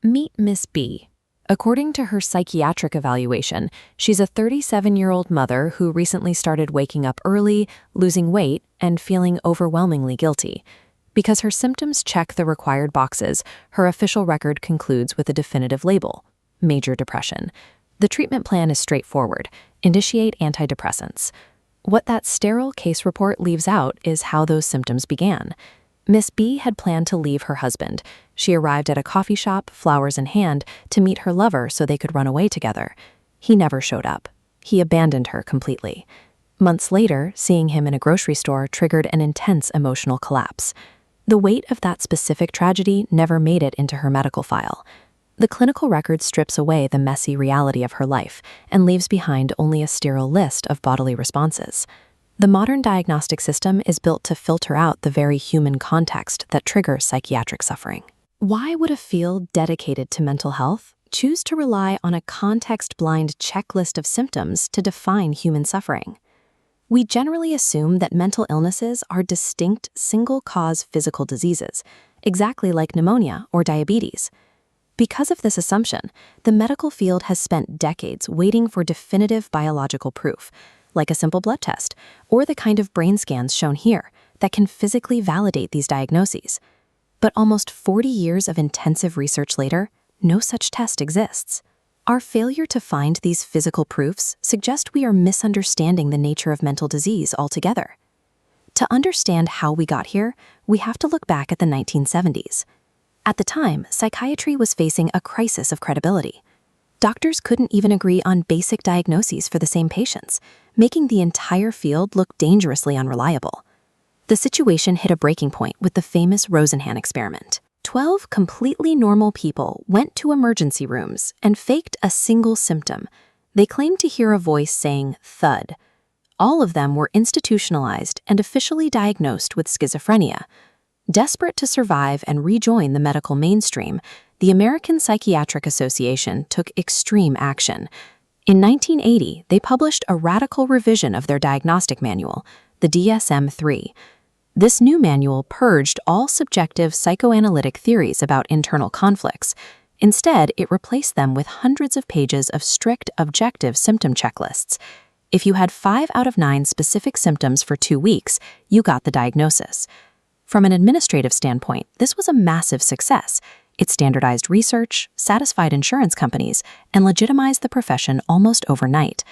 Meet Miss B. According to her psychiatric evaluation, she's a 37-year-old mother who recently started waking up early, losing weight, and feeling overwhelmingly guilty. Because her symptoms check the required boxes, her official record concludes with a definitive label: major depression. The treatment plan is straightforward: initiate antidepressants. What that sterile case report leaves out is how those symptoms began. Miss B had planned to leave her husband. She arrived at a coffee shop, flowers in hand, to meet her lover so they could run away together. He never showed up. He abandoned her completely. Months later, seeing him in a grocery store triggered an intense emotional collapse. The weight of that specific tragedy never made it into her medical file. The clinical record strips away the messy reality of her life and leaves behind only a sterile list of bodily responses. The modern diagnostic system is built to filter out the very human context that triggers psychiatric suffering. Why would a field dedicated to mental health choose to rely on a context-blind checklist of symptoms to define human suffering? We generally assume that mental illnesses are distinct, single-cause physical diseases, exactly like pneumonia or diabetes. Because of this assumption, the medical field has spent decades waiting for definitive biological proof, like a simple blood test, or the kind of brain scans shown here that can physically validate these diagnoses. But almost 40 years of intensive research later, no such test exists. Our failure to find these physical proofs suggests we are misunderstanding the nature of mental disease altogether. To understand how we got here, we have to look back at the 1970s. At the time, psychiatry was facing a crisis of credibility. Doctors couldn't even agree on basic diagnoses for the same patients, making the entire field look dangerously unreliable. The situation hit a breaking point with the famous Rosenhan experiment. 12 completely normal people went to emergency rooms and faked a single symptom. They claimed to hear a voice saying thud. All of them were institutionalized and officially diagnosed with schizophrenia. Desperate to survive and rejoin the medical mainstream, the American Psychiatric Association took extreme action. In 1980, they published a radical revision of their diagnostic manual, the DSM-3. This new manual purged all subjective psychoanalytic theories about internal conflicts. Instead, it replaced them with hundreds of pages of strict objective symptom checklists. If you had 5 out of 9 specific symptoms for 2 weeks, you got the diagnosis. From an administrative standpoint, this was a massive success. It standardized research, satisfied insurance companies, and legitimized the profession almost overnight.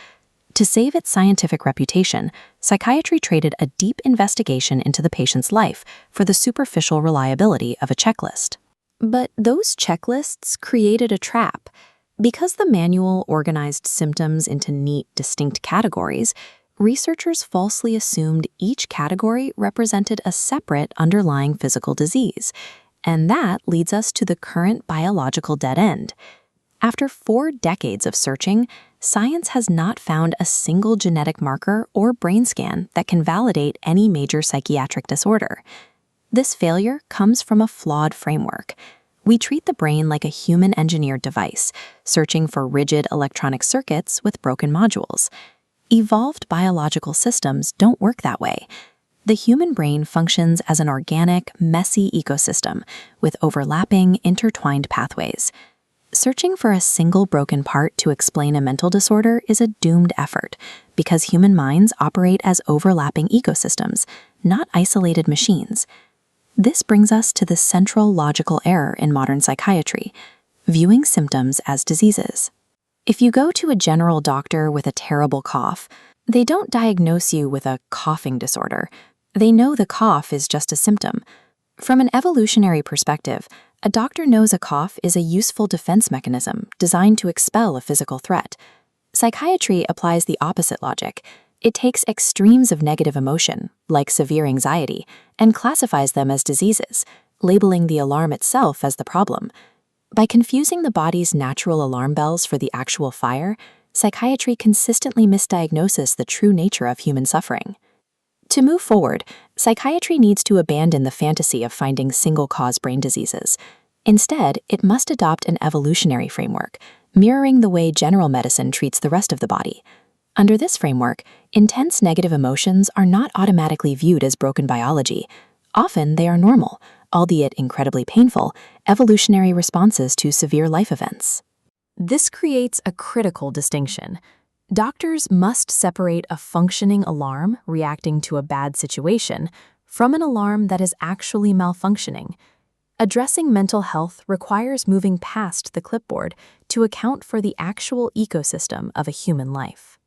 To save its scientific reputation, psychiatry traded a deep investigation into the patient's life for the superficial reliability of a checklist. But those checklists created a trap. Because the manual organized symptoms into neat, distinct categories, researchers falsely assumed each category represented a separate underlying physical disease. And that leads us to the current biological dead end. After 4 decades of searching, science has not found a single genetic marker or brain scan that can validate any major psychiatric disorder. This failure comes from a flawed framework. We treat the brain like a human-engineered device, searching for rigid electronic circuits with broken modules. Evolved biological systems don't work that way. The human brain functions as an organic, messy ecosystem with overlapping, intertwined pathways. Searching for a single broken part to explain a mental disorder is a doomed effort because human minds operate as overlapping ecosystems, not isolated machines. This brings us to the central logical error in modern psychiatry, viewing symptoms as diseases. If you go to a general doctor with a terrible cough, they don't diagnose you with a coughing disorder. They know the cough is just a symptom. From an evolutionary perspective, a doctor knows a cough is a useful defense mechanism designed to expel a physical threat. Psychiatry applies the opposite logic. It takes extremes of negative emotion, like severe anxiety, and classifies them as diseases, labeling the alarm itself as the problem. By confusing the body's natural alarm bells for the actual fire, psychiatry consistently misdiagnoses the true nature of human suffering. To move forward, psychiatry needs to abandon the fantasy of finding single-cause brain diseases. Instead, it must adopt an evolutionary framework, mirroring the way general medicine treats the rest of the body. Under this framework, intense negative emotions are not automatically viewed as broken biology. Often they are normal, albeit incredibly painful, evolutionary responses to severe life events. This creates a critical distinction. Doctors must separate a functioning alarm reacting to a bad situation from an alarm that is actually malfunctioning. Addressing mental health requires moving past the clipboard to account for the actual ecosystem of a human life.